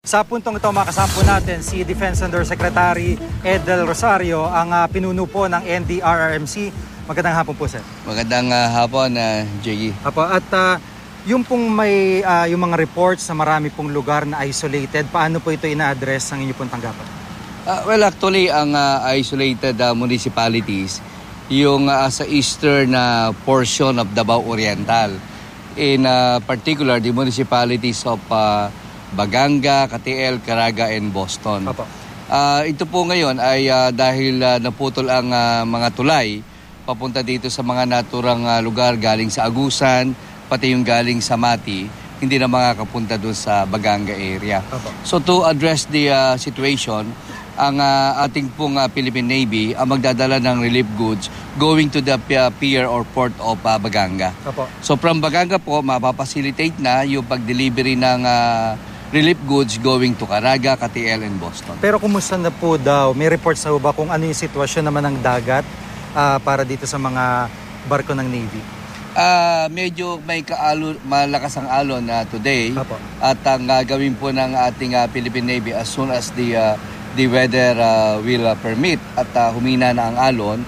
Sa puntong ito, makasama po natin si Defense Undersecretary Ed Del Rosario, ang pinuno po ng NDRRMC. Magandang hapon po, sir. Magandang hapon, Jiggy. Apo, at yung pong may yung mga reports sa marami pong lugar na isolated, paano po ito ina-address ng inyo pong tanggapan? Well, actually, ang isolated municipalities, yung sa eastern portion of Davao Oriental. In particular, the municipalities of Baganga, Katiel, Caraga, and Boston. Ito po ngayon ay dahil naputol ang mga tulay papunta dito sa mga naturang lugar galing sa Agusan, pati yung galing sa Mati, hindi na makakapunta doon sa Baganga area. So to address the situation, ang ating pong Philippine Navy ang magdadala ng relief goods going to the pier or port of Baganga. So from Baganga po, mapapacilitate na yung pag-delivery ng relief goods going to Caraga, Katiel, and Boston. Pero kumusta na po daw? May reports na ba kung ano yung sitwasyon naman ng dagat para dito sa mga barko ng Navy? Medyo may malakas ang alon today. At ang gagawin po ng ating Philippine Navy as soon as the weather will permit at humina na ang alon,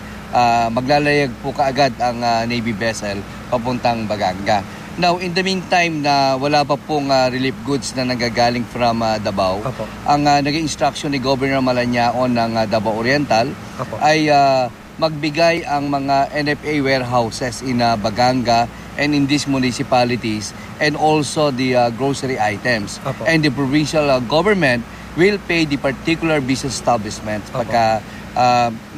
maglalayag po kaagad ang Navy vessel papuntang Baganga. Now, in the meantime na wala pa pong relief goods na nanggagaling from Davao, ang naging instruction ni Governor Malañaon ng Davao Oriental ay magbigay ang mga NFA warehouses in Baganga and in these municipalities and also the grocery items. And the provincial government will pay the particular business establishments pagka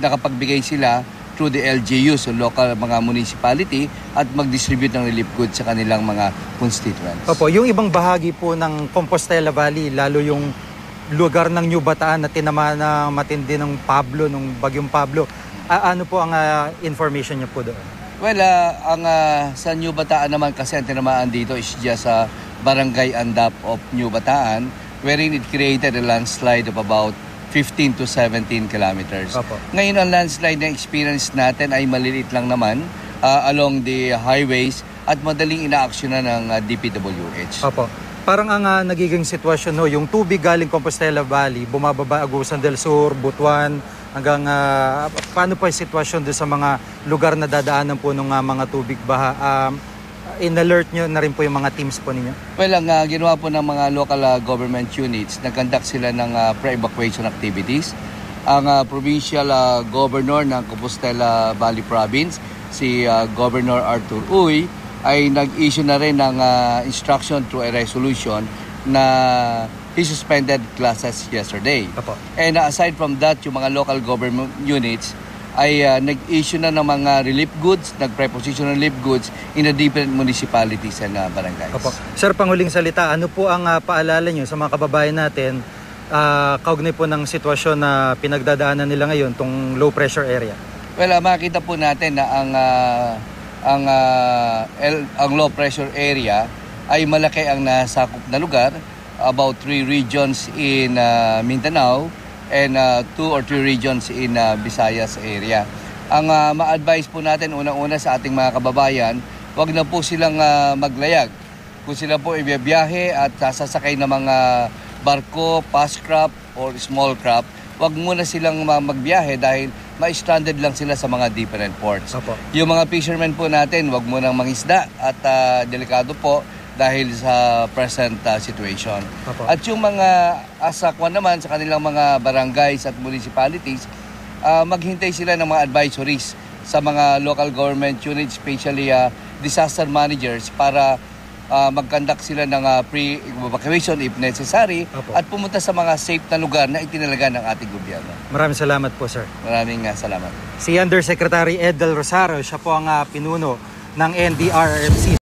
nakapagbigay sila through the LGUs, so local mga municipality, at mag-distribute ng relief goods sa kanilang mga constituents. Yung ibang bahagi po ng Compostela Valley, lalo yung lugar ng New Bataan na tinamaan na matindi ng Pablo, ng Bagyong Pablo, ano po ang information niyo po doon? Well, sa New Bataan naman kasi ang tinamaan dito is just sa Barangay Andap of New Bataan, wherein it created a landslide of about 15 to 17 kilometers. Ngayon ang landslide na experience natin ay maliliit lang naman along the highways at madaling inaaksyonan ng DPWH. Parang ang nagiging sitwasyon, yung tubig galing Compostela Valley, bumababa Agusan del Sur, Butuan, hanggang paano pa yung sitwasyon doon sa mga lugar na dadaanan po ng mga tubig baha? In-alert nyo na rin po yung mga teams po ninyo? Well, ang ginawa po ng mga local government units, nag-conduct sila ng pre-evacuation activities. Ang provincial governor ng Compostela Valley Province, si Governor Arthur Uy, ay nag-issue na rin ng instruction through a resolution na he suspended classes yesterday. And aside from that, yung mga local government units ay nag-issue na ng mga relief goods, nag-preposition relief goods in the different municipalities and barangays. Sir, panghuling salita, ano po ang paalala nyo sa mga kababayan natin kaugnay po ng sitwasyon na pinagdadaanan nila ngayon, tong low pressure area? Well, makita po natin na ang low pressure area ay malaki ang nasakop na lugar, about 3 regions in Mindanao, and 2 or 3 regions in Visayas area. Ang ma-advise po natin unang-una sa ating mga kababayan, wag na po silang maglayag. Kung sila po ibiyahe at sasakay ng mga barko, fast craft or small craft, wag muna silang magbiyahe dahil ma-stranded lang sila sa mga different ports. Yung mga fishermen po natin, wag munang mangisda at delikado po dahil sa present situation. At yung mga asakwan naman sa kanilang mga barangays at municipalities, maghintay sila ng mga advisories sa mga local government units, especially disaster managers, para mag-conduct sila ng pre-evacuation if necessary at pumunta sa mga safe na lugar na itinalaga ng ating gobyerno. Maraming salamat po, sir. Maraming salamat. Si Undersecretary Ed Del Rosario, siya po ang pinuno ng NDRRMC.